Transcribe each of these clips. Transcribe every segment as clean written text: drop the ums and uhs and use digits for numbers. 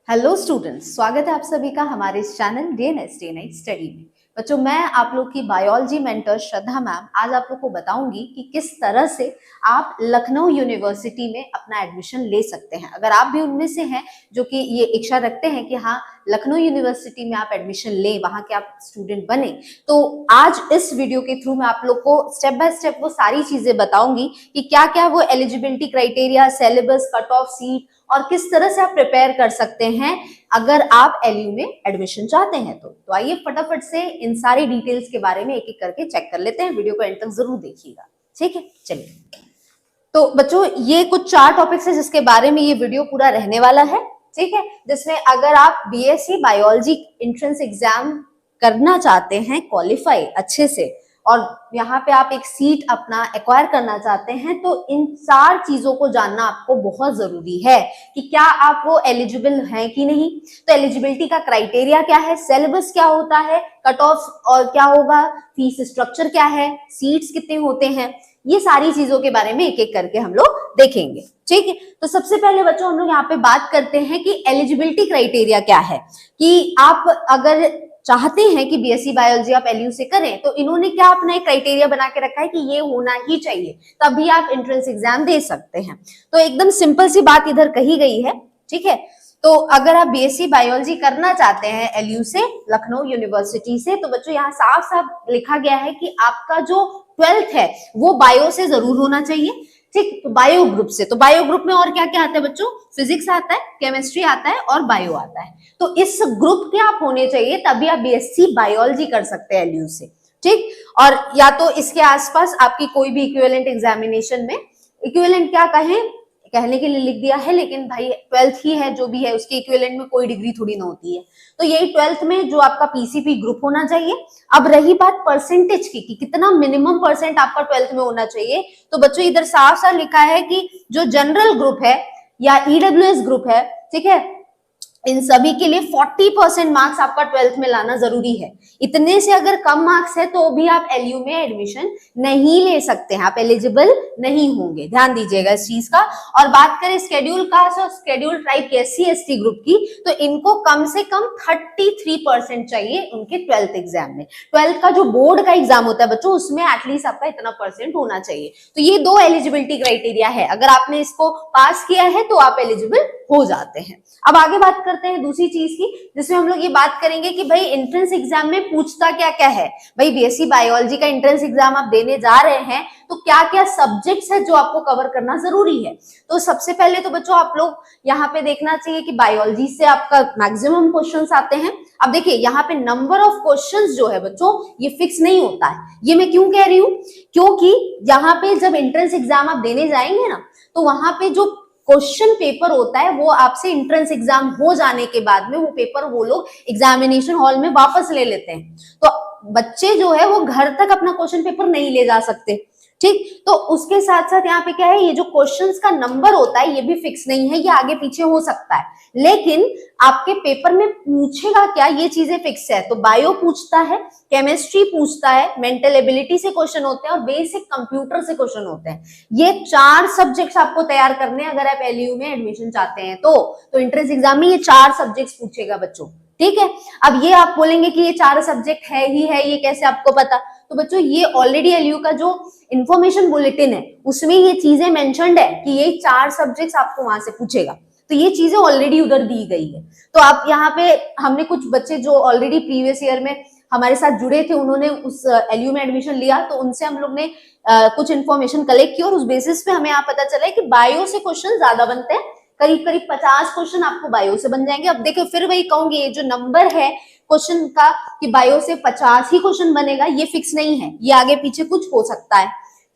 Hello students, स्वागत है आप सभी का हमारे इस channel DNS day night study में। बच्चों, मैं आप लोग की बायोलॉजी मेंटर श्रद्धा मैम आज आप लोग को बताऊंगी कि किस तरह से आप लखनऊ यूनिवर्सिटी में अपना एडमिशन ले सकते हैं। अगर आप भी उनमें से हैं जो कि ये इच्छा रखते हैं कि हाँ लखनऊ यूनिवर्सिटी में आप एडमिशन लें, वहां के आप स्टूडेंट बने, तो आज इस वीडियो के थ्रू मैं आप लोग को स्टेप बाय स्टेप वो सारी चीजें बताऊंगी कि क्या क्या वो eligibility criteria, syllabus, cut off seat और किस तरह से आप प्रिपेयर कर सकते हैं अगर आप एलयू में एडमिशन चाहते हैं। तो आइए फटाफट से इन सारी डिटेल्स के बारे में एक एक करके चेक कर लेते हैं। वीडियो को एंड तक जरूर देखिएगा, ठीक है। चलिए, तो बच्चों ये कुछ 4 टॉपिक्स है जिसके बारे में ये वीडियो पूरा रहने वाला है, ठीक है। जिसमें अगर आप बीएससी बायोलॉजी एंट्रेंस एग्जाम करना चाहते हैं क्वालिफाई अच्छे से और यहाँ पे आप एक सीट अपना एक्वायर करना चाहते हैं, तो इन 4 चीजों को जानना आपको बहुत जरूरी है कि क्या आप वो एलिजिबल हैं कि नहीं। तो एलिजिबिलिटी का क्राइटेरिया क्या है, सिलेबस क्या होता है, कट ऑफ और क्या होगा, फीस स्ट्रक्चर क्या है, सीट्स कितने होते हैं, ये सारी चीजों के बारे में एक एक करके हम लोग देखेंगे, ठीक है। तो सबसे पहले बच्चों हम लोग यहाँ पे बात करते हैं कि एलिजिबिलिटी क्राइटेरिया क्या है, कि आप अगर चाहते हैं कि बीएससी बायोलॉजी आप एलयू से करें तो इन्होंने क्या अपना एक क्राइटेरिया बना के रखा है कि ये होना ही चाहिए, तभी आप एंट्रेंस एग्जाम दे सकते हैं। तो एकदम सिंपल सी बात इधर कही गई है, ठीक है। तो अगर आप बीएससी बायोलॉजी करना चाहते हैं एलयू से, लखनऊ यूनिवर्सिटी से, तो बच्चों यहाँ साफ साफ लिखा गया है कि आपका जो 12th है वो बायो से जरूर होना चाहिए, ठीक। तो बायो ग्रुप से, तो बायो ग्रुप में और क्या क्या आता है बच्चों, फिजिक्स आता है, केमिस्ट्री आता है और बायो आता है। तो इस ग्रुप के आप होने चाहिए, तभी आप बीएससी बायोलॉजी कर सकते हैं एलयू से, ठीक। और या तो इसके आसपास आपकी कोई भी इक्विवेलेंट एग्जामिनेशन में, इक्विवेलेंट क्या कहें, कहने के लिए लिख दिया है, लेकिन भाई 12th ही है जो भी है, उसके इक्विवेलेंट में कोई डिग्री थोड़ी ना होती है। तो यही 12th में जो आपका पीसीपी ग्रुप होना चाहिए। अब रही बात परसेंटेज की कि कितना मिनिमम परसेंट आपका 12th में होना चाहिए, तो बच्चों इधर साफ साफ लिखा है कि जो जनरल ग्रुप है या ईडब्ल्यूएस ग्रुप है, ठीक है, इन सभी के लिए 40% मार्क्स आपका 12th में लाना जरूरी है। इतने से अगर कम मार्क्स है तो भी आप एलयू में एडमिशन नहीं ले सकते हैं, आप एलिजिबल नहीं होंगे, ध्यान दीजिएगा इस चीज का। और बात करें शेड्यूल कास्ट और शेड्यूल ट्राइब की, एससी एसटी ग्रुप की, तो इनको कम से कम 33% चाहिए उनके 12th एग्जाम में। 12th का जो बोर्ड का एग्जाम होता है बच्चों, उसमें एटलीस्ट आपका इतना परसेंट होना चाहिए। तो ये 2 एलिजिबिलिटी क्राइटेरिया है, अगर आपने इसको पास किया है तो आप एलिजिबल हो जाते हैं। अब आगे बात करते हैं दूसरी चीज की, जिसमें हम लोग ये बात करेंगे कि भाई एंट्रेंस एग्जाम में पूछता क्या क्या है। भाई बीएससी बायोलॉजी का एंट्रेंस एग्जाम आप देने जा रहे हैं तो क्या क्या सब्जेक्ट्स है जो आपको कवर करना जरूरी है। तो सबसे पहले तो बच्चों आप लोग यहाँ पे देखना चाहिए कि बायोलॉजी से आपका मैक्सिमम क्वेश्चंस आते हैं। अब देखिए यहाँ पे नंबर ऑफ क्वेश्चंस जो है बच्चों ये फिक्स नहीं होता है। ये मैं क्यों कह रही हूँ, क्योंकि यहाँ पे जब एंट्रेंस एग्जाम आप देने जाएंगे ना, तो वहां पे जो क्वेश्चन पेपर होता है वो आपसे एंट्रेंस एग्जाम हो जाने के बाद में वो पेपर वो लोग एग्जामिनेशन हॉल में वापस ले लेते हैं। तो बच्चे जो है वो घर तक अपना क्वेश्चन पेपर नहीं ले जा सकते, ठीक। तो उसके साथ साथ यहाँ पे क्या है, ये जो क्वेश्चंस का नंबर होता है ये भी फिक्स नहीं है, ये आगे पीछे हो सकता है, लेकिन आपके पेपर में पूछेगा क्या ये चीजें फिक्स है। तो बायो पूछता है, केमिस्ट्री पूछता है, मेंटल एबिलिटी से क्वेश्चन होते हैं और बेसिक कंप्यूटर से क्वेश्चन होते हैं। ये 4 सब्जेक्ट्स आपको तैयार करने हैं अगर आप एलयू में एडमिशन चाहते हैं तो एंट्रेंस एग्जाम में ये 4 सब्जेक्ट्स पूछेगा बच्चों, ठीक है। अब ये आप बोलेंगे कि ये 4 सब्जेक्ट है ही है, ये कैसे आपको पता। तो बच्चों ये ऑलरेडी एलयू का जो इंफॉर्मेशन बुलेटिन है उसमें ये चीजें मेंशन्ड है कि ये 4 सब्जेक्ट्स आपको वहां से पूछेगा। तो ये चीजें ऑलरेडी उधर दी गई है। तो आप यहाँ पे, हमने कुछ बच्चे जो ऑलरेडी प्रीवियस ईयर में हमारे साथ जुड़े थे, उन्होंने उस एलयू में एडमिशन लिया, तो उनसे हम लोग ने कुछ इन्फॉर्मेशन कलेक्ट की और उस बेसिस पे हमें यहाँ पता चला है कि बायो से क्वेश्चन ज्यादा बनते हैं, करीब करीब 50 क्वेश्चन आपको बायो से बन जाएंगे। अब देखो फिर वही कहूंगी, ये जो नंबर है क्वेश्चन का कि बायो से 50 ही क्वेश्चन बनेगा, ये फिक्स नहीं है, ये आगे पीछे कुछ हो सकता है,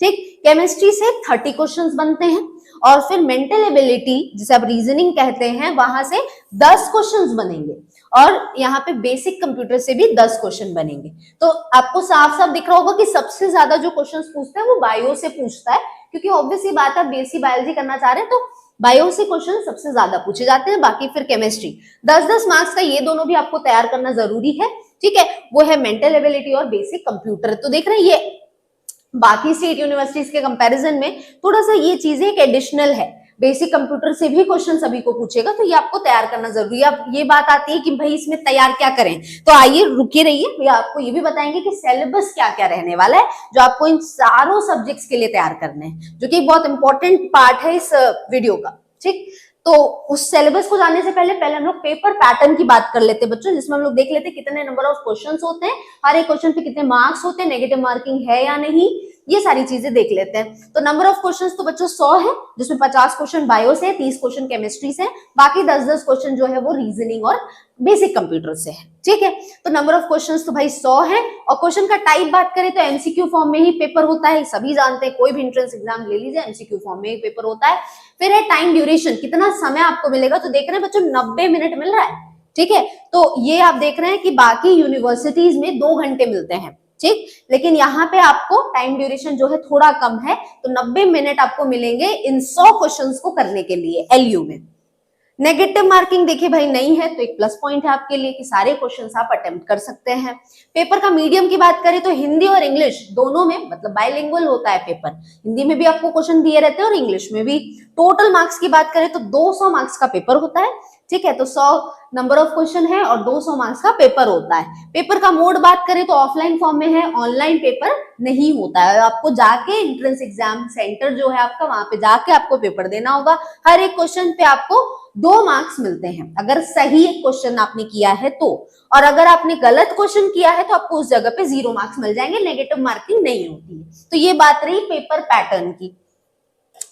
ठीक। केमिस्ट्री से 30 क्वेश्चंस बनते हैं और फिर मेंटल एबिलिटी जिसे आप रीजनिंग कहते हैं वहां से 10 क्वेश्चंस बनेंगे और यहाँ पे बेसिक कंप्यूटर से भी 10 क्वेश्चन बनेंगे। तो आपको साफ साफ दिख रहा होगा कि सबसे ज्यादा जो क्वेश्चंस पूछते हैं वो बायो से पूछता है, क्योंकि ऑब्वियसली बात है बीएससी बायोलॉजी करना चाह रहे हैं तो बायो से क्वेश्चन सबसे ज्यादा पूछे जाते हैं। बाकी फिर केमिस्ट्री 10-10 मार्क्स का, ये दोनों भी आपको तैयार करना जरूरी है, ठीक है। वो है मेंटल एबिलिटी और बेसिक कंप्यूटर। तो देख रहे हैं ये बाकी स्टेट यूनिवर्सिटीज के कंपैरिजन में थोड़ा सा ये चीजें एक एडिशनल है, बेसिक कंप्यूटर से भी क्वेश्चन सभी को पूछेगा, तो ये आपको तैयार करना जरूरी है। अब ये बात आती है कि भाई इसमें तैयार क्या करें, तो आइए रुके रहिए, भैया आपको ये भी बताएंगे कि सिलेबस क्या क्या रहने वाला है जो आपको इन सारों सब्जेक्ट्स के लिए तैयार करने हैं, जो कि एक बहुत इंपॉर्टेंट पार्ट है इस वीडियो का। ठीक, तो उस सिलेबस को जानने से पहले हम लोग पेपर पैटर्न की बात कर लेते हैं बच्चों, जिसमें हम लोग देख लेते हैं कितने नंबर ऑफ क्वेश्चंस होते हैं, हर एक क्वेश्चन पे कितने मार्क्स होते हैं, नेगेटिव मार्किंग है या नहीं, ये सारी चीजें देख लेते हैं। तो नंबर ऑफ क्वेश्चंस तो बच्चों 100 है, जिसमें 50 क्वेश्चन बायो से, 30 क्वेश्चन केमिस्ट्री से, बाकी 10-10 क्वेश्चन जो है वो रीजनिंग और बेसिक कंप्यूटर से है। ठीक है, तो नंबर ऑफ क्वेश्चंस तो भाई 100 है। और क्वेश्चन का टाइप बात करें तो एमसीक्यू फॉर्म में ही पेपर होता है, सभी जानते हैं, कोई भी एंट्रेंस एग्जाम ले लीजिए एमसीक्यू फॉर्म में ही पेपर होता है। फिर है टाइम ड्यूरेशन, कितना समय आपको मिलेगा, तो देख रहे हैं बच्चों 90 मिनट मिल रहा है। ठीक है, तो ये आप देख रहे हैं कि बाकी यूनिवर्सिटीज में 2 घंटे मिलते हैं, ठीक, लेकिन यहाँ पे आपको टाइम ड्यूरेशन जो है थोड़ा कम है, तो 90 मिनट आपको मिलेंगे इन 100 क्वेश्चंस को करने के लिए एलयू में। नेगेटिव मार्किंग देखिए भाई नहीं है, तो एक प्लस पॉइंट है आपके लिए कि सारे क्वेश्चंस आप अटेम्प्ट कर सकते हैं। पेपर का मीडियम की बात करें तो हिंदी और इंग्लिश दोनों में, मतलब बाइलिंगुअल होता है पेपर, हिंदी में भी आपको क्वेश्चन दिए रहते हैं और इंग्लिश में भी। टोटल मार्क्स की बात करें तो 200 मार्क्स का पेपर होता है। ठीक है, तो 100 नंबर ऑफ क्वेश्चन है और 200 मार्क्स का पेपर होता है। पेपर का मोड बात करें तो ऑफलाइन फॉर्म में है, ऑनलाइन पेपर नहीं होता है, आपको जाके एंट्रेंस एग्जाम सेंटर जो है आपका, वहां पे जाके आपको पेपर देना होगा। हर एक क्वेश्चन पे आपको 2 मार्क्स मिलते हैं अगर सही क्वेश्चन आपने किया है तो, और अगर आपने गलत क्वेश्चन किया है तो आपको उस जगह पे 0 मार्क्स मिल जाएंगे, नेगेटिव मार्किंग नहीं होती है। तो ये बात रही पेपर पैटर्न की।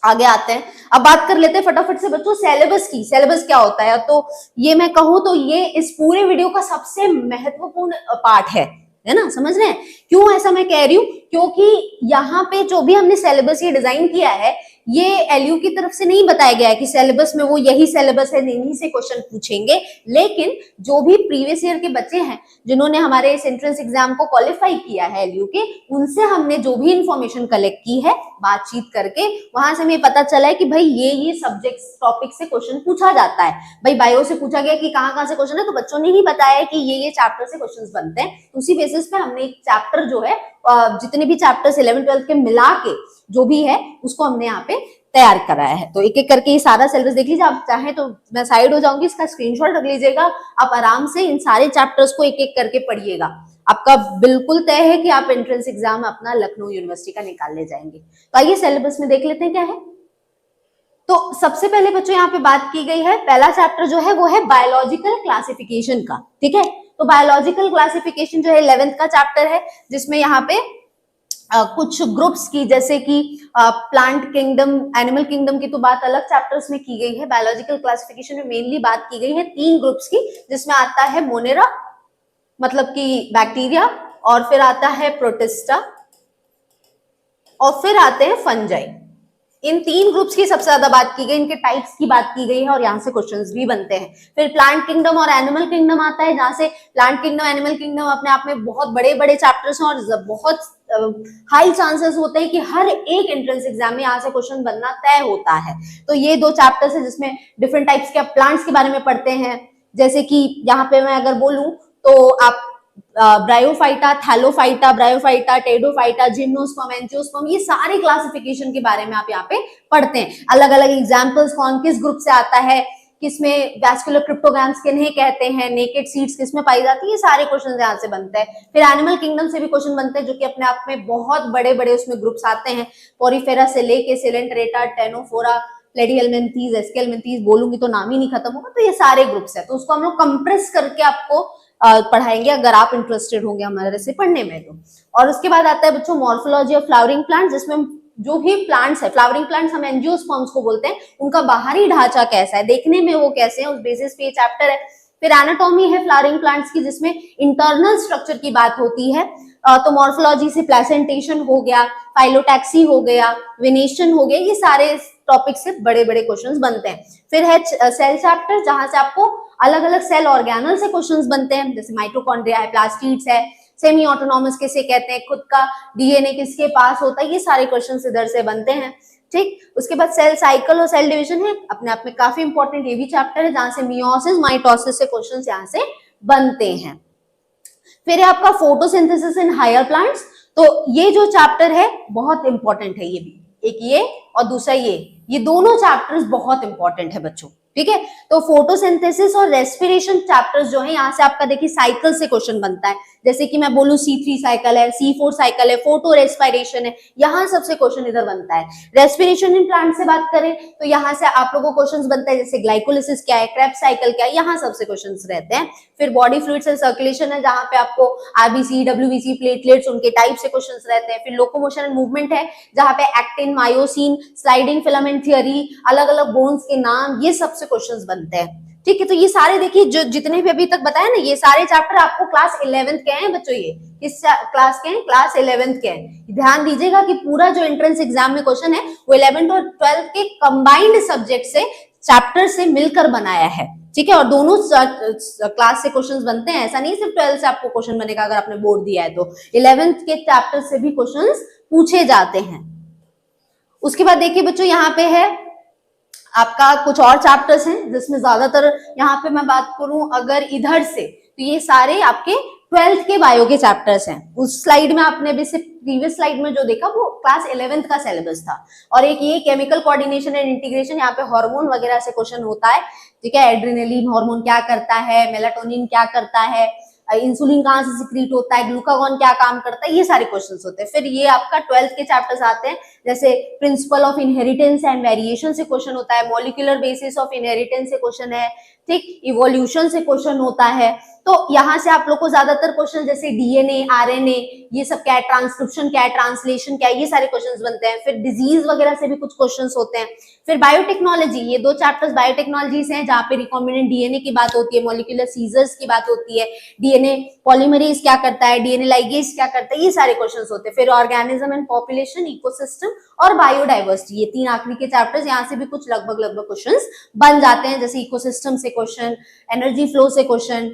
आगे आते हैं, अब बात कर लेते हैं फटाफट से बच्चों सिलेबस की। सिलेबस क्या होता है, तो ये मैं कहूं तो ये इस पूरे वीडियो का सबसे महत्वपूर्ण पार्ट है ना, समझ रहे हैं क्यों ऐसा मैं कह रही हूं, क्योंकि यहाँ पे जो भी हमने सिलेबस ये डिजाइन किया है, ये एलयू की तरफ से नहीं बताया गया है कि सिलेबस में वो यही सिलेबस है, इन्हीं से क्वेश्चन पूछेंगे, लेकिन जो भी प्रीवियस ईयर के बच्चे हैं जिन्होंने हमारे इस एंट्रेंस एग्जाम को क्वालिफाई किया है एलयू के, उनसे हमने जो भी इंफॉर्मेशन कलेक्ट की है बातचीत करके, वहां से हमें पता चला है कि भाई ये सब्जेक्ट टॉपिक से क्वेश्चन पूछा जाता है। भाई बायो से पूछा गया कि कहाँ से क्वेश्चन है, तो बच्चों ने ही बताया कि ये चैप्टर से क्वेश्चन बनते हैं। उसी बेसिस पे हमने एक चैप्टर जो है, जितने भी चैप्टर्स 11-12 के मिला के जो भी है उसको हमने यहाँ पे तैयार कराया है। तो एक एक करके ये सारा सिलेबस देख लीजिए, आप चाहें तो मैं साइड हो जाऊंगी, इसका स्क्रीनशॉट रख लीजिएगा, आप आराम से इन सारे चैप्टर्स को एक एक करके पढ़िएगा। आपका बिल्कुल तय है कि आप एंट्रेंस एग्जाम अपना लखनऊ यूनिवर्सिटी का निकाल ले जाएंगे। तो आइए सिलेबस में देख लेते हैं क्या है। तो सबसे पहले बच्चों यहाँ पे बात की गई है, पहला चैप्टर जो है वो है बायोलॉजिकल क्लासिफिकेशन का। ठीक है, तो बायोलॉजिकल क्लासिफिकेशन जो है 11th का चैप्टर है, जिसमें यहाँ पे कुछ ग्रुप्स की, जैसे कि प्लांट किंगडम, एनिमल किंगडम की तो बात अलग चैप्टर्स में की गई है, बायोलॉजिकल क्लासिफिकेशन में मेनली बात की गई है 3 ग्रुप्स की, जिसमें आता है मोनेरा मतलब कि बैक्टीरिया, और फिर आता है प्रोटिस्टा, और फिर आते हैं फंजाई। इन 3 ग्रुप्स की सबसे ज्यादा बात की गई, इनके टाइप्स की बात की गई है और यहाँ से क्वेश्चंस भी बनते हैं। फिर प्लांट किंगडम और एनिमल किंगडम आता है, जहां से प्लांट किंगडम, एनिमल किंगडम अपने आप में बहुत बड़े बड़े चैप्टर्स हैं और बहुत हाई चांसेस होते हैं कि हर एक एंट्रेंस एग्जाम में यहाँ से क्वेश्चन बनना तय होता है। तो ये 2 चैप्टर्स है जिसमें डिफरेंट टाइप्स के प्लांट्स के बारे में पढ़ते हैं, जैसे कि यहाँ पे मैं अगर बोलूं तो आप bryophyta, Thallophyta, bryophyta, Pteridophyta, gymnosperm, angiosperm, ये सारे क्लासिफिकेशन के बारे में आप यहाँ पे पढ़ते हैं। अलग अलग एग्जाम्पल्स कौन किस ग्रुप से आता है, किसमें वैस्कुलर क्रिप्टोग्राम्स किन्हें कहते हैं, नेकेड सीड्स किसमें पाई जाती है, ये सारे क्वेश्चन यहाँ से बनते हैं। फिर एनिमल किंगडम से भी क्वेश्चन बनते हैं, जो कि अपने आप में बहुत बड़े बड़े उसमें ग्रुप्स आते हैं, पोरीफेरा से लेके सिलेंटरेटा, टेनोफोरा, प्लेडिहेल्मिन्थीज, एस्केल्मिन्थीज, बोलूंगी तो नाम ही नहीं खत्म होगा। तो ये सारे ग्रुप्स है, तो उसको हम लोग कंप्रेस करके आपको पढ़ाएंगे अगर आप इंटरेस्टेड होंगे हमारे से पढ़ने में तो। और उसके बाद आता है बच्चों मॉर्फोलॉजी ऑफ फ्लावरिंग प्लांट्स, जिसमें जो भी प्लांट्स है, फ्लावरिंग प्लांट्स हम एंजियोस्पर्म्स को बोलते हैं, उनका बाहरी ढांचा कैसा है, देखने में वो कैसे है, उस बेसिस पे ये चैप्टर है। फिर एनाटॉमी है फ्लावरिंग प्लांट्स की, जिसमें इंटरनल स्ट्रक्चर की बात होती है। तो मॉर्फोलॉजी से प्लेसेंटेशन हो गया, फाइलोटैक्सी हो गया, वेनेशन हो गया, ये सारे टॉपिक से बड़े बड़े क्वेश्चंस बनते हैं। फिर है सेल चैप्टर, जहां से आपको अलग अलग सेल ऑर्गेनल से क्वेश्चंस बनते हैं, जैसे माइटोकॉन्ड्रिया है, प्लास्टिड्स है, सेमी ऑटोनॉमस किसे कहते हैं, खुद का डीएनए किसके पास होता है, ये सारे क्वेश्चंस इधर से बनते हैं। ठीक, उसके बाद सेल साइकिल और सेल डिवीजन है, अपने आप में काफी इंपॉर्टेंट ये भी चैप्टर है, जहां से मियोसिस, माइटोसिस से क्वेश्चंस यहाँ से बनते हैं। फिर है आपका फोटोसिंथेसिस इन हायर प्लांट्स, तो ये जो चैप्टर है बहुत इंपॉर्टेंट है, ये भी एक ये और दूसरा ये दोनों चैप्टर्स बहुत इंपॉर्टेंट है बच्चों, ठीक है। तो फोटोसिंथेसिस और रेस्पिरेशन चैप्टर्स जो है, यहाँ से आपका देखिए साइकिल से क्वेश्चन बनता है, जैसे कि मैं बोलूं C3 साइकिल है, C4 साइकिल है, फोटो रेस्पिरेशन है, यहाँ सबसे क्वेश्चन इधर बनता है। रेस्पिरेशन इन प्लांट से बात करें तो यहाँ से आप लोगों को क्वेश्चन बनता है, जैसे ग्लाइकोलिसिस क्या है, क्रेब्स साइकिल क्या है, यहाँ सबसे क्वेश्चन रहते हैं। फिर बॉडी फ्लूइड्स एंड सर्कुलेशन है, जहाँ पे आपको आरबीसी, डब्ल्यूबीसी, प्लेटलेट्स, उनके टाइप से क्वेश्चन रहते हैं। फिर लोकोमोशन एंड मूवमेंट है, जहाँ पे actin, myosin, sliding filament theory, अलग अलग बोन्स के नाम, ये सबसे क्वेश्चन बनते हैं, ठीक है। तो ये सारे देखिए जो जितने भी अभी तक बताया ना, ये सारे चैप्टर आपको क्लास 11th के हैं बच्चों। ये किस क्लास के हैं? क्लास 11th के हैं। ध्यान दीजिएगा कि पूरा जो एंट्रेंस एग्जाम में क्वेश्चन है वो 11th और 12th के कंबाइंड सब्जेक्ट से, चैप्टर से मिलकर बनाया है, ठीक है। और दोनों क्लास से क्वेश्चंस बनते हैं, ऐसा नहीं सिर्फ 12th से आपको क्वेश्चन बनेगा अगर आपने बोर्ड दिया है तो, 11th के चैप्टर से भी क्वेश्चंस पूछे जाते हैं। उसके बाद देखिए बच्चों, यहाँ पे है आपका कुछ और चैप्टर्स हैं, जिसमें ज्यादातर यहाँ पे मैं बात करूं अगर इधर से, तो ये सारे आपके 12th के बायो के चैप्टर्स हैं। उस स्लाइड में आपने भी से प्रीवियस स्लाइड में जो देखा वो क्लास 11th का सिलेबस था। और एक ये केमिकल कोऑर्डिनेशन एंड इंटीग्रेशन, यहाँ पे हार्मोन वगैरह से क्वेश्चन होता है, ठीक है। एड्रेनलिन हार्मोन क्या करता है, मेलाटोनिन क्या करता है, इंसुलिन कहाँ से सिक्रीट होता है, ग्लूकागॉन क्या काम करता है, ये सारे क्वेश्चंस होते हैं। फिर ये आपका 12th के चैप्टर्स आते हैं, जैसे principle of inheritance and variation से क्वेश्चन होता है, मॉलिक्यूलर बेसिस ऑफ इनहेरिटेंस से क्वेश्चन है, ठीक, इवोल्यूशन से क्वेश्चन होता है। तो यहाँ से आप लोग को ज्यादातर क्वेश्चन जैसे डीएनए, आरएनए, ये सब क्या है, ट्रांसक्रिप्शन क्या है, ट्रांसलेशन क्या है, ये सारे क्वेश्चंस बनते हैं। फिर डिजीज वगैरह से भी कुछ क्वेश्चंस होते हैं। फिर बायोटेक्नोलॉजी, ये दो चैप्टर्स बायोटेक्नोलॉजी से हैं, जहाँ पे रिकॉम्बिनेंट डीएनए की बात होती है, मॉलिक्यूलर सीजर्स की बात होती है, डीएनए पॉलीमरेज क्या करता है, डीएनए लाइगेज क्या करता है, ये सारे क्वेश्चंस होते हैं। फिर ऑर्गेनिज्म एंड पॉपुलेशन, इकोसिस्टम और बायोडाइवर्सिटी, ये 3 आखिरी के चैप्टर्स, यहाँ से भी कुछ लगभग क्वेश्चंस बन जाते हैं, जैसे इकोसिस्टम से क्वेश्चन, एनर्जी फ्लो से क्वेश्चन,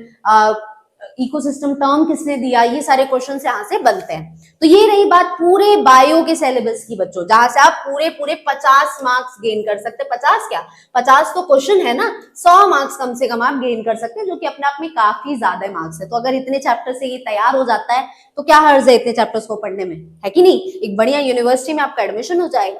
इकोसिस्टम टर्म किसने दिया, ये सारे क्वेश्चंस यहाँ से बनते हैं। तो ये रही बात पूरे बायो के सिलेबस की बच्चों, जहां से आप पूरे 50 मार्क्स गेन कर सकते हैं। 50 क्या, 50 तो क्वेश्चन है ना, 100 मार्क्स कम से कम आप गेन कर सकते हैं, जो कि अपने आप में काफी ज्यादा मार्क्स है। तो अगर इतने चैप्टर से ये तैयार हो जाता है तो क्या हर्ज है इतने चैप्टर्स को पढ़ने में, है कि नहीं। एक बढ़िया यूनिवर्सिटी में आपका एडमिशन हो जाएगा।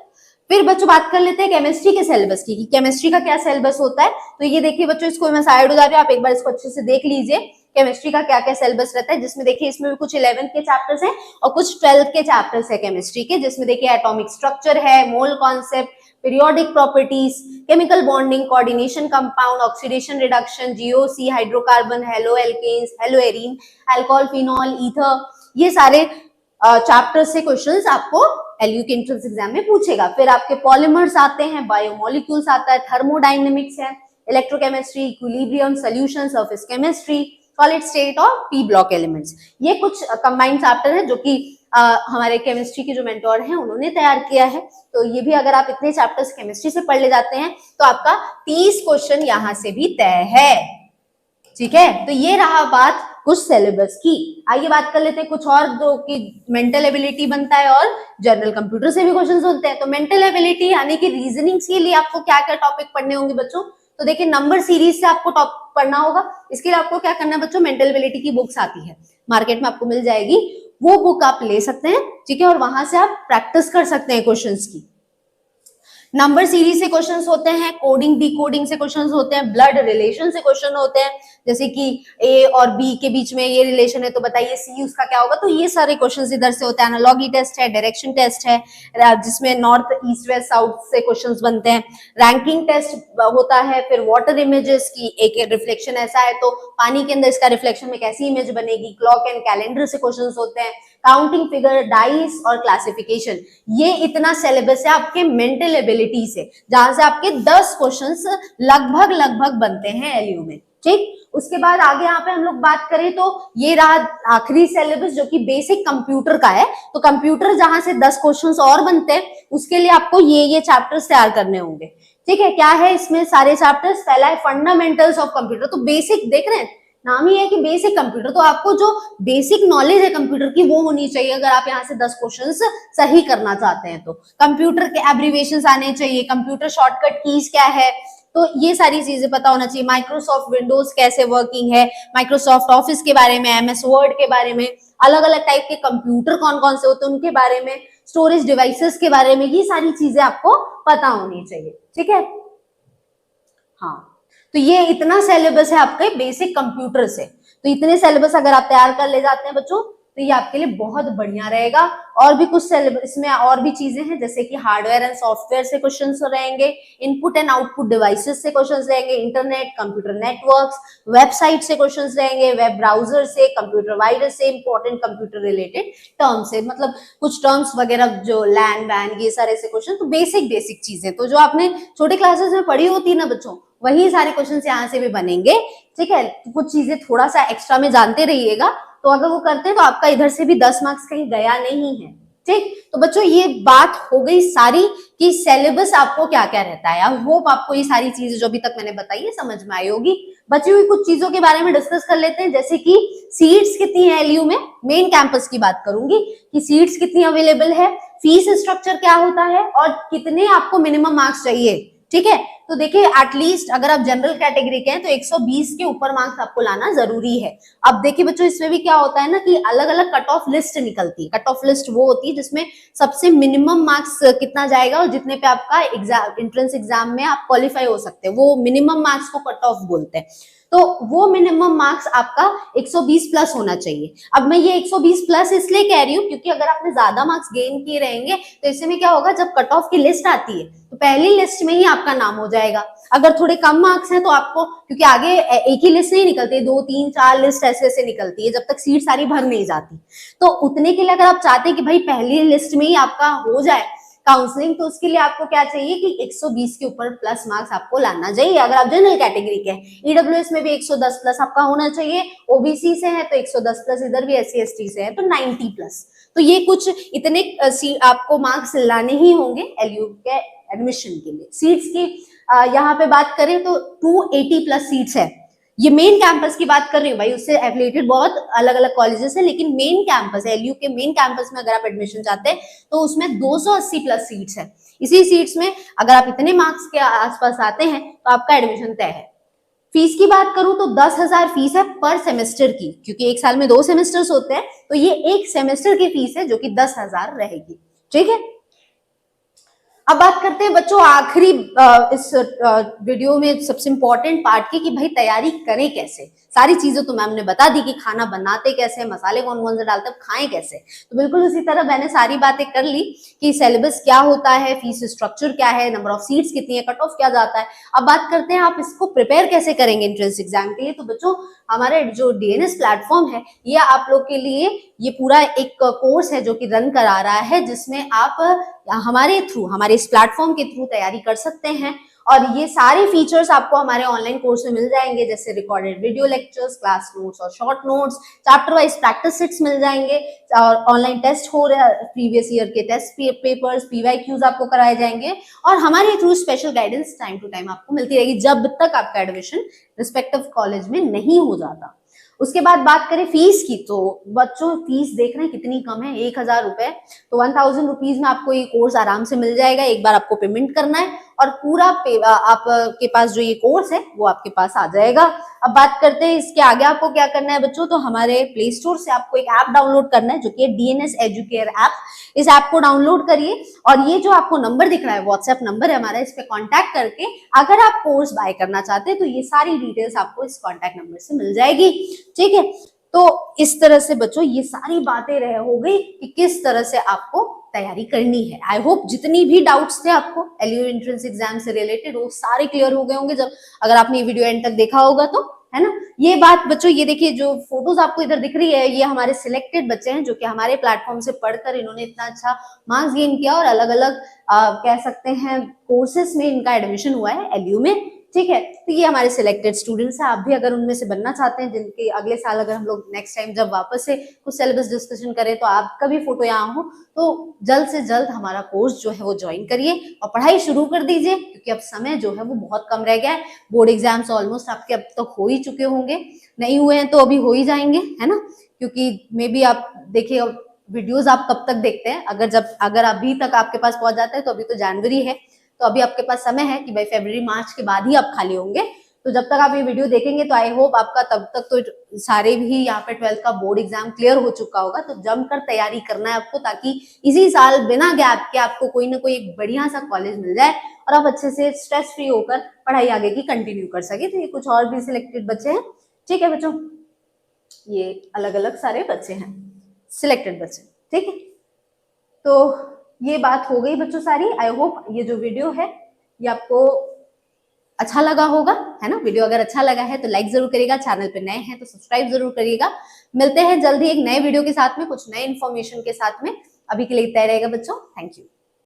फिर बच्चों बात कर लेते हैं केमिस्ट्री के सिलेबस की, कि केमिस्ट्री का क्या सिलेबस होता है। तो ये देखिए बच्चों, इसको मैं साइड हो जा रही हूँ, आप एक बार इसको अच्छे से देख लीजिए, केमिस्ट्री का क्या क्या सिलेबस रहता है, जिसमें देखिए इसमें भी कुछ 11th के चैप्टर्स हैं और कुछ 12th के चैप्टर्स है केमिस्ट्री के, जिसमें देखिए एटॉमिक स्ट्रक्चर है, mole concept, periodic properties, chemical bonding, coordination, compound, oxidation reduction, GOC, hydrocarbon, haloalkanes, haloarene, alcohol, phenol, ether, ये सारे चैप्टर्स से क्वेश्चंस आपको एलयू के एंट्रेंस एग्जाम में पूछेगा। फिर आपके पॉलीमर्स आते हैं, बायोमोलिक्यूल्स आता है, थर्मोडायनेमिक्स है, electrochemistry, equilibrium, solution, surface chemistry, solid state और पी ब्लॉक एलिमेंट्स, ये कुछ कंबाइंड चैप्टर है जो कि हमारे केमिस्ट्री के जो मेंटोर हैं उन्होंने तैयार किया है। तो ये भी अगर आप इतने चैप्टर्स केमिस्ट्री से पढ़ ले जाते हैं तो आपका 30 क्वेश्चन यहाँ से भी तय है, ठीक है। तो ये रहा बात कुछ सिलेबस की। आइए बात कर लेते हैं कुछ और, जो कि मेंटल एबिलिटी बनता है और जनरल कंप्यूटर से भी क्वेश्चंस होते हैं। तो मेंटल एबिलिटी यानी कि रीजनिंग के लिए आपको क्या क्या टॉपिक पढ़ने होंगे बच्चों। तो देखिए नंबर सीरीज से आपको टॉपिक पढ़ना होगा। इसके लिए आपको क्या करना है बच्चों, मेंटल एबिलिटी की बुक्स आती है, मार्केट में आपको मिल जाएगी, वो बुक आप ले सकते हैं, ठीक है। और वहां से आप प्रैक्टिस कर सकते हैं क्वेश्चंस की। नंबर सीरीज से क्वेश्चंस होते हैं, कोडिंग डिकोडिंग से क्वेश्चंस होते हैं, ब्लड रिलेशन से क्वेश्चन होते हैं, जैसे कि ए और बी के बीच में ये रिलेशन है तो बताइए सी उसका क्या होगा। तो ये सारे क्वेश्चंस इधर से होते हैं। एनालॉगी टेस्ट है, डायरेक्शन टेस्ट है, जिसमें नॉर्थ ईस्ट वेस्ट साउथ से क्वेश्चंस बनते हैं, रैंकिंग टेस्ट होता है, फिर वाटर इमेजेस की एक रिफ्लेक्शन ऐसा है तो पानी के अंदर इसका रिफ्लेक्शन में कैसी इमेज बनेगी, क्लॉक एंड कैलेंडर से क्वेश्चंस होते हैं, काउंटिंग फिगर, डाइस और क्लासिफिकेशन। ये इतना सिलेबस है आपके मेंटल एबिलिटी से, जहां से आपके 10 क्वेश्चंस लगभग बनते हैं एलयू में, ठीक। उसके बाद आगे यहाँ पे हम लोग बात करें तो ये रहा आखिरी सिलेबस जो कि बेसिक कंप्यूटर का है। तो कंप्यूटर जहां से 10 क्वेश्चंस और बनते हैं, उसके लिए आपको ये चैप्टर्स तैयार करने होंगे, ठीक है। क्या है इसमें सारे चैप्टर्स, पहला है फंडामेंटल्स ऑफ कंप्यूटर। तो बेसिक देख रहे हैं, नाम ही है कि बेसिक कंप्यूटर, तो आपको जो बेसिक नॉलेज है कंप्यूटर की वो होनी चाहिए अगर आप यहाँ से 10 क्वेश्चंस सही करना चाहते हैं। तो कंप्यूटर के एब्रिविएशंस आने चाहिए, कंप्यूटर शॉर्टकट कीज क्या है, तो ये सारी चीजें पता होना चाहिए। माइक्रोसॉफ्ट विंडोज कैसे वर्किंग है, माइक्रोसॉफ्ट ऑफिस के बारे में, एमएस वर्ड के बारे में, अलग अलग टाइप के कंप्यूटर कौन कौन से होते हैं उनके बारे में, स्टोरेज डिवाइसेस के बारे में, ये सारी चीजें आपको पता होनी चाहिए, ठीक है। हाँ, तो ये इतना सिलेबस है आपके बेसिक कंप्यूटर से, तो इतने सिलेबस अगर आप तैयार कर ले जाते हैं बच्चों तो ये आपके लिए बहुत बढ़िया रहेगा। और भी कुछ सिलेबस इसमें और भी चीजें हैं, जैसे कि हार्डवेयर एंड सॉफ्टवेयर से क्वेश्चंस रहेंगे, इनपुट एंड आउटपुट डिवाइसेस से क्वेश्चंस रहेंगे, इंटरनेट, कंप्यूटर नेटवर्क्स, वेबसाइट से क्वेश्चंस रहेंगे, वेब ब्राउजर से, कंप्यूटर वायरस से, इंपॉर्टेंट कंप्यूटर रिलेटेड टर्म से, मतलब कुछ टर्म्स वगैरह जो लैन वैन ये सारे से क्वेश्चन, तो बेसिक बेसिक चीजें तो जो आपने छोटे क्लासेस में पढ़ी होती है ना बच्चों, वही सारे क्वेश्चन यहाँ से भी बनेंगे, ठीक है। कुछ चीजें थोड़ा सा एक्स्ट्रा में जानते रहिएगा, तो अगर वो करते हैं तो आपका इधर से भी 10 मार्क्स कहीं गया नहीं है, ठीक। तो बच्चों ये बात हो गई सारी कि सिलेबस आपको क्या क्या रहता है। आई होप आपको ये सारी चीजें जो अभी तक मैंने बताई है समझ में आई होगी। बची हुई कुछ चीजों के बारे में डिस्कस कर लेते हैं, जैसे कि सीट्स कितनी है एलयू में, मेन कैंपस की बात करूंगी कि सीट्स कितनी अवेलेबल है, फीस स्ट्रक्चर क्या होता है और कितने आपको मिनिमम मार्क्स चाहिए, ठीक है। तो देखिए एटलीस्ट अगर आप जनरल कैटेगरी के हैं तो 120 के ऊपर मार्क्स आपको लाना जरूरी है। अब देखिए बच्चों इसमें भी क्या होता है ना कि अलग अलग कट ऑफ लिस्ट निकलती है। कट ऑफ लिस्ट वो होती है जिसमें सबसे मिनिमम मार्क्स कितना जाएगा और जितने पे आपका एग्जाम एंट्रेंस एग्जाम में आप क्वालिफाई हो सकते हैं, वो मिनिमम मार्क्स को कट ऑफ बोलते हैं। तो वो मिनिमम मार्क्स आपका 120 प्लस होना चाहिए। अब मैं ये 120 प्लस इसलिए कह रही हूँ क्योंकि अगर आपने ज्यादा मार्क्स गेन किए रहेंगे तो इससे में क्या होगा, जब कट ऑफ की लिस्ट आती है तो पहली लिस्ट में ही आपका नाम हो जाएगा। अगर थोड़े कम मार्क्स हैं तो आपको, क्योंकि आगे एक ही लिस्ट नहीं निकलती, 2 3 4 लिस्ट ऐसे ऐसे निकलती है जब तक सीट सारी भर नहीं जाती। तो उतने के लिए अगर आप चाहते हैं कि भाई पहली लिस्ट में ही आपका हो जाए काउंसलिंग, तो उसके लिए आपको क्या चाहिए कि 120 के ऊपर प्लस मार्क्स आपको लाना चाहिए अगर आप जनरल कैटेगरी के हैं। ईडब्ल्यूएस में भी 110 प्लस आपका होना चाहिए, ओबीसी से है तो 110 प्लस, इधर भी एससी एसटी से है तो 90 प्लस। तो ये कुछ इतने आपको मार्क्स लाने ही होंगे एलयू के एडमिशन के लिए। सीट्स की यहाँ पे बात करें तो 280 प्लस सीट्स है। ये मेन कैंपस की बात कर रही हूँ भाई, उससे एफिलिएटेड बहुत अलग अलग कॉलेजेस है, लेकिन मेन कैंपस है एलयू के मेन कैंपस में अगर आप एडमिशन चाहते हैं तो उसमें 280 प्लस सीट्स है। इसी सीट्स में अगर आप इतने मार्क्स के आसपास आते हैं तो आपका एडमिशन तय है। फीस की बात करूं तो 10,000 फीस है पर सेमेस्टर की, क्योंकि एक साल में 2 सेमेस्टर्स होते हैं तो ये एक सेमेस्टर की फीस है जो कि 10,000 रहेगी, ठीक है। अब बात करते हैं बच्चों आखिरी इस वीडियो में सबसे इंपॉर्टेंट पार्ट की कि भाई तैयारी करें कैसे। सारी चीजें तो मैम ने बता दी कि खाना बनाते कैसे, मसाले कौन कौन से डालते हैं, खाएं कैसे। तो बिल्कुल उसी तरह मैंने सारी बातें कर ली कि सिलेबस क्या होता है, फीस स्ट्रक्चर क्या है, नंबर ऑफ सीट्स कितनी है, कट ऑफ क्या जाता है। अब बात करते हैं आप इसको प्रिपेयर कैसे करेंगे एंट्रेंस एग्जाम के लिए। तो बच्चों हमारे जो डीएनएस प्लेटफॉर्म है ये आप लोग के लिए ये पूरा एक कोर्स है जो कि रन करा रहा है, जिसमें आप हमारे थ्रू, हमारे इस प्लेटफॉर्म के थ्रू तैयारी कर सकते हैं। और ये सारे फीचर्स आपको हमारे ऑनलाइन कोर्स में मिल जाएंगे, जैसे recorded video lectures, class notes और short notes, chapter wise practice sets मिल जाएंगे, और ऑनलाइन टेस्ट हो रहे हैं, प्रीवियस ईयर के टेस्ट पेपर्स, पीवाईक्यूज आपको कराए जाएंगे, और हमारे through special guidance time to time आपको मिलती रहेगी जब तक आपका एडमिशन रिस्पेक्टिव कॉलेज में नहीं हो जाता। उसके बाद बात करें फीस की, तो बच्चों फीस देख रहे हैं कितनी कम है, 1,000 रुपए। तो 1,000 रुपीज में आपको ये कोर्स आराम से मिल जाएगा। एक बार आपको पेमेंट करना है और पूरा आपके पास जो ये कोर्स है वो आपके पास आ जाएगा। अब बात करते हैं इसके आगे आपको क्या करना है बच्चों। तो हमारे प्ले स्टोर से आपको एक ऐप डाउनलोड करना है जो कि डीएनएस एजुकेयर ऐप। इस ऐप को डाउनलोड करिए और ये जो आपको नंबर दिख रहा है व्हाट्सएप नंबर है हमारा, इस पे कांटेक्ट करके अगर आप कोर्स बाय करना चाहते हैं तो ये सारी डिटेल्स आपको इस कांटेक्ट नंबर से मिल जाएगी, ठीक है। तो इस तरह से बच्चों ये सारी बातें रह हो गई कि किस तरह से आपको तैयारी करनी है। आई होप जितनी भी डाउट्स थे आपको एलयू एंट्रेंस एग्जाम से रिलेटेड वो सारे क्लियर हो गए होंगे जब अगर आपने ये वीडियो एंड तक देखा होगा तो, है ना। ये बात बच्चों, ये देखिए जो फोटोज आपको इधर दिख रही है ये हमारे सिलेक्टेड बच्चे हैं जो कि हमारे प्लेटफॉर्म से पढ़कर इन्होंने इतना अच्छा मार्क्स गेन किया और अलग अलग कह सकते हैं कोर्सेस में इनका एडमिशन हुआ है एलयू में, ठीक है। तो ये हमारे सिलेक्टेड स्टूडेंट्स हैं। आप भी अगर उनमें से बनना चाहते हैं जिनके अगले साल अगर हम लोग नेक्स्ट टाइम जब वापस से कुछ सिलेबस डिस्कशन करें तो आपका भी फोटो यहाँ हो, तो जल्द से जल्द हमारा कोर्स जो है वो ज्वाइन करिए और पढ़ाई शुरू कर दीजिए, क्योंकि अब समय जो है वो बहुत कम रह गया है। बोर्ड एग्जाम्स ऑलमोस्ट आपके अब तक हो ही चुके होंगे, नहीं हुए हैं तो अभी हो ही जाएंगे, है ना। क्योंकि मे बी आप देखिए वीडियोज आप कब तक देखते हैं, अगर अभी तक आपके पास पहुंच जाता है तो अभी तो जनवरी है, तो अभी आपके पास समय है कि भाई फरवरी मार्च के बाद ही आप खाली होंगे। तो जब तक आप ये वीडियो देखेंगे तो आई होप आपका तब तक तो सारे भी यहाँ पे 12th का बोर्ड एग्जाम क्लियर हो चुका होगा। तो जमकर तैयारी करना है आपको, ताकि इसी साल बिना गैप के आपको कोई ना कोई एक बढ़िया सा कॉलेज मिल जाए और आप अच्छे से स्ट्रेस फ्री होकर पढ़ाई आगे की कंटिन्यू कर सके। तो ये कुछ और भी सिलेक्टेड बच्चे हैं, ठीक है बच्चों, ये अलग अलग सारे बच्चे हैं, सिलेक्टेड बच्चे, ठीक है। तो ये बात हो गई बच्चों सारी। आई होप ये जो वीडियो है ये आपको अच्छा लगा होगा, है ना। वीडियो अगर अच्छा लगा है तो लाइक जरूर करिएगा, चैनल पे नए हैं तो सब्सक्राइब जरूर करिएगा। मिलते हैं जल्दी एक नए वीडियो के साथ में, कुछ नए इन्फॉर्मेशन के साथ में। अभी के लिए इतना ही रहेगा बच्चों, थैंक यू।